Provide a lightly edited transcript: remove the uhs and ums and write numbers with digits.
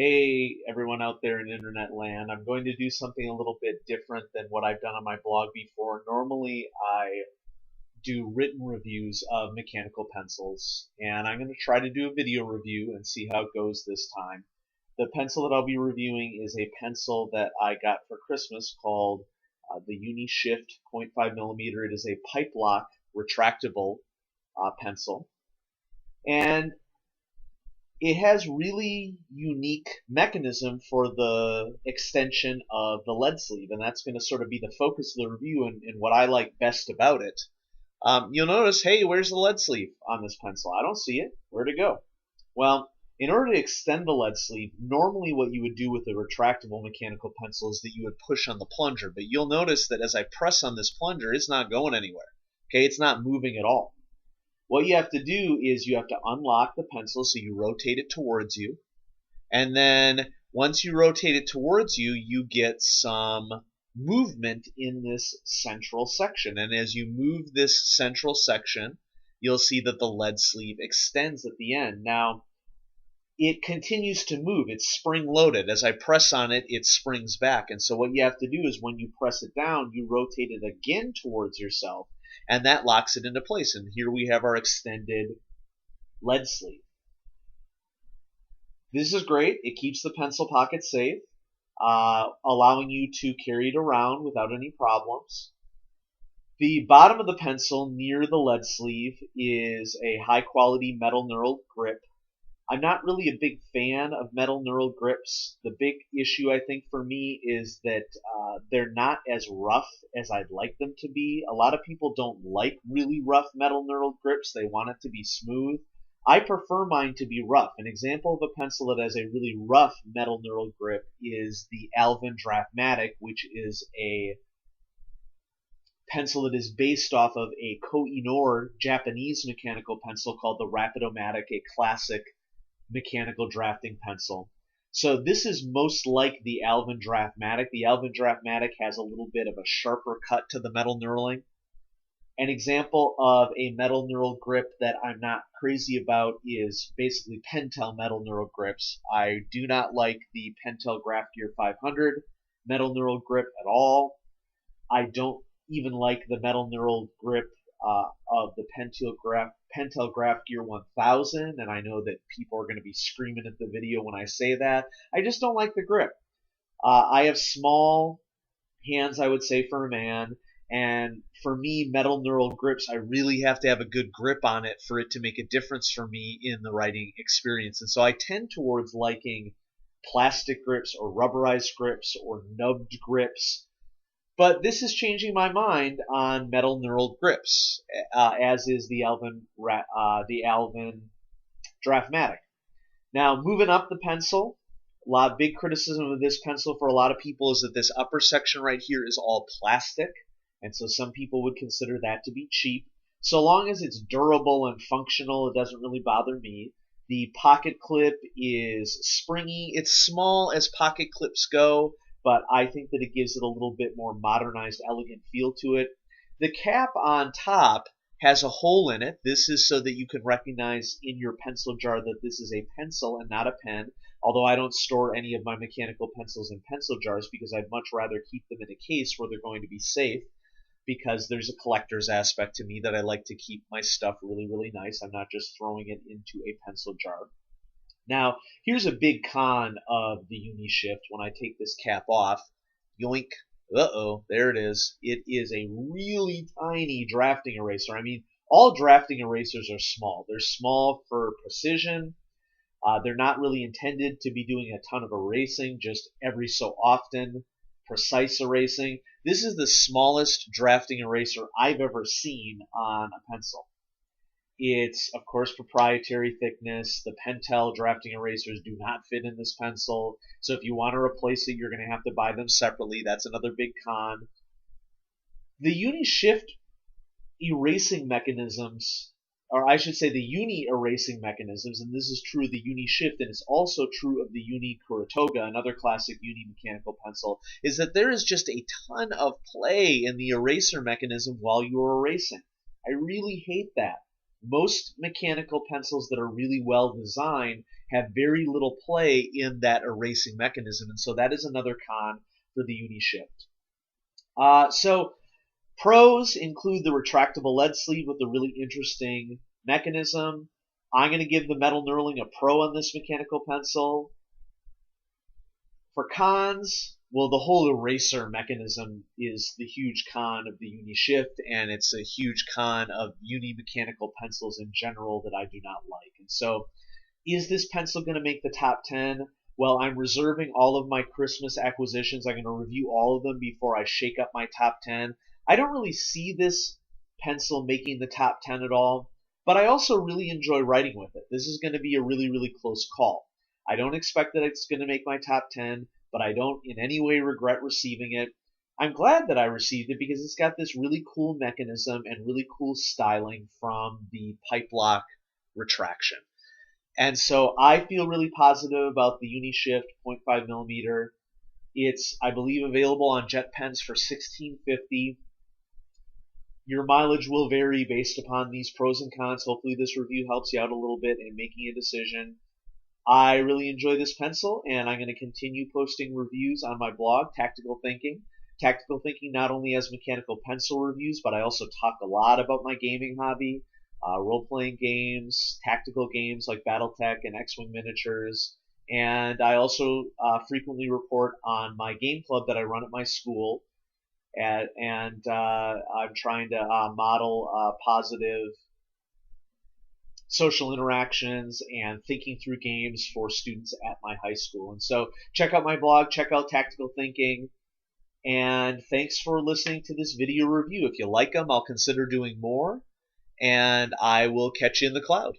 Hey, everyone out there in internet land. I'm going to do something a little bit different than what I've done on my blog before. Normally, I do written reviews of mechanical pencils, and I'm going to try to do a video review and see how it goes this time. The pencil that I'll be reviewing is a pencil that I got for Christmas called the UNI Shift 0.5 millimeter. It is a pipe lock retractable pencil. And it has really unique mechanism for the extension of the lead sleeve, and that's going to sort of be the focus of the review and what I like best about it. You'll notice, hey, where's the lead sleeve on this pencil? I don't see it. Where'd it go? Well, in order to extend the lead sleeve, normally what you would do with a retractable mechanical pencil is that you would push on the plunger, but you'll notice that as I press on this plunger, it's not going anywhere. Okay, it's not moving at all. What you have to do is you have to unlock the pencil, so you rotate it towards you. And then once you rotate it towards you, you get some movement in this central section. And as you move this central section, you'll see that the lead sleeve extends at the end. Now, it continues to move. It's spring loaded. As I press on it, it springs back. And so what you have to do is when you press it down, you rotate it again towards yourself, and that locks it into place. And here we have our extended lead sleeve. This is great. It keeps the pencil pocket safe, allowing you to carry it around without any problems. The bottom of the pencil near the lead sleeve is a high quality metal knurled grip. I'm not really a big fan of metal knurled grips. The big issue, I think, for me is that they're not as rough as I'd like them to be. A lot of people don't like really rough metal knurled grips. They want it to be smooth. I prefer mine to be rough. An example of a pencil that has a really rough metal knurled grip is the Alvin Draftmatic, which is a pencil that is based off of a Koh-i-Noor Japanese mechanical pencil called the Rapidomatic, a classic mechanical drafting pencil. So this is most like the Alvin Draftmatic. The Alvin Draftmatic has a little bit of a sharper cut to the metal knurling. An example of a metal knurled grip that I'm not crazy about is basically Pentel metal knurled grips. I do not like the Pentel Graph Gear 500 metal knurled grip at all. I don't even like the metal knurled grip of the Pentel Graph Gear 1000, and I know that people are going to be screaming at the video when I say that. I just don't like the grip. I have small hands, I would say, for a man, and for me, metal knurled grips, I really have to have a good grip on it for it to make a difference for me in the writing experience. And so I tend towards liking plastic grips or rubberized grips or nubbed grips. But this is changing my mind on metal knurled grips, as is the Alvin Draftmatic. Now, moving up the pencil, big criticism of this pencil for a lot of people is that this upper section right here is all plastic, and so some people would consider that to be cheap. So long as it's durable and functional, it doesn't really bother me. The pocket clip is springy. It's small as pocket clips go, but I think that it gives it a little bit more modernized, elegant feel to it. The cap on top has a hole in it. This is so that you can recognize in your pencil jar that this is a pencil and not a pen, although I don't store any of my mechanical pencils in pencil jars because I'd much rather keep them in a case where they're going to be safe, because there's a collector's aspect to me that I like to keep my stuff really, really nice. I'm not just throwing it into a pencil jar. Now, here's a big con of the UNI Shift when I take this cap off. Yoink. Uh-oh, there it is. It is a really tiny drafting eraser. I mean, all drafting erasers are small. They're small for precision. They're not really intended to be doing a ton of erasing, just every so often. Precise erasing. This is the smallest drafting eraser I've ever seen on a pencil. It's, of course, proprietary thickness. The Pentel drafting erasers do not fit in this pencil. So if you want to replace it, you're going to have to buy them separately. That's another big con. The UNI Shift erasing mechanisms, or I should say the UNI erasing mechanisms, and this is true of the UNI Shift, and it's also true of the UNI Kuratoga, another classic UNI mechanical pencil, is that there is just a ton of play in the eraser mechanism while you're erasing. I really hate that. most mechanical pencils that are really well designed have very little play in that erasing mechanism, and so that is another con for the Uni Shift. So pros include the retractable lead sleeve with a really interesting mechanism. I'm going to give the metal knurling a pro on this mechanical pencil. For cons, well, the whole eraser mechanism is the huge con of the Uni Shift, and it's a huge con of Uni mechanical pencils in general that I do not like. And so, is this pencil going to make the top 10? Well, I'm reserving all of my Christmas acquisitions. I'm going to review all of them before I shake up my top 10. I don't really see this pencil making the top 10 at all, but I also really enjoy writing with it. This is going to be a really, really close call. I don't expect that it's going to make my top 10, but I don't in any way regret receiving it. I'm glad that I received it because it's got this really cool mechanism and really cool styling from the pipe lock retraction. And so I feel really positive about the Unishift 0.5 millimeter. It's, I believe, available on jet pens for $16.50. Your mileage will vary based upon these pros and cons. Hopefully this review helps you out a little bit in making a decision. I really enjoy this pencil, and I'm going to continue posting reviews on my blog, Tactical Thinking. Tactical Thinking not only has mechanical pencil reviews, but I also talk a lot about my gaming hobby, role-playing games, tactical games like Battletech and X-Wing miniatures, and I also frequently report on my game club that I run at my school, and I'm trying to model positive social interactions and thinking through games for students at my high school. And so check out my blog, check out Tactical Thinking, and thanks for listening to this video review. If you like them, I'll consider doing more, and I will catch you in the cloud.